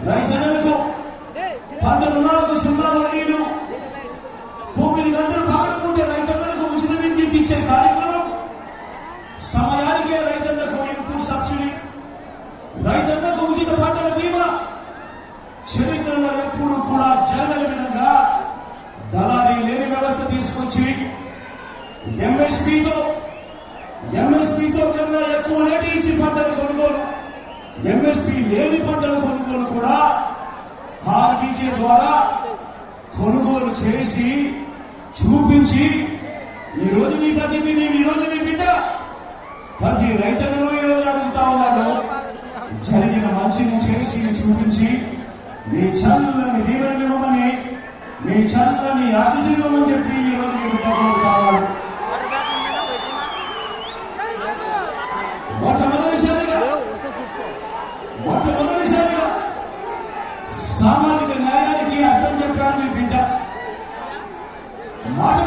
రైతన్నలకు పంట రుణాలకు సున్నా వడ్డీలు 9 గంటలు పాడుకుంటే రైతన్నలకు ఉచిత విద్యుత్ ఇచ్చే కార్యక్రమం, సమయానికే రైతన్నకు ఇన్పుట్ సబ్సిడీ, రైతన్నకు ఉచిత పంటల బీమా చరిత్రలో ఎప్పుడు కూడా జరగని విధంగా దళారీ లేని వ్యవస్థ తీసుకొచ్చి ఎంఎస్పీతో కన్నా ఎక్కువ రేటు ఇచ్చి పంటల కొనుగోలు, ఎంఎస్పీ లేని పంటల కొనుగోలు కూడా ఆర్బీకే ద్వారా కొనుగోలు చేసి చూపించి ఈరోజు మీ బిడ్డ ప్రతి రైతన్నలు ఈరోజు అడుగుతా ఉన్నారు. జరిగిన మంచిని చేసి చూపించి మీ చల్లని దీవెనలు ఇవ్వమని, మీ చల్లని ఆశీస్సులు ఇవ్వమని చెప్పి ఈరోజు మీ బిడ్డ కావాలి. మొట్టమొదటిసారిగా సామాజిక న్యాయానికి అర్థం చెప్పారు మీ బిడ్డ. మాట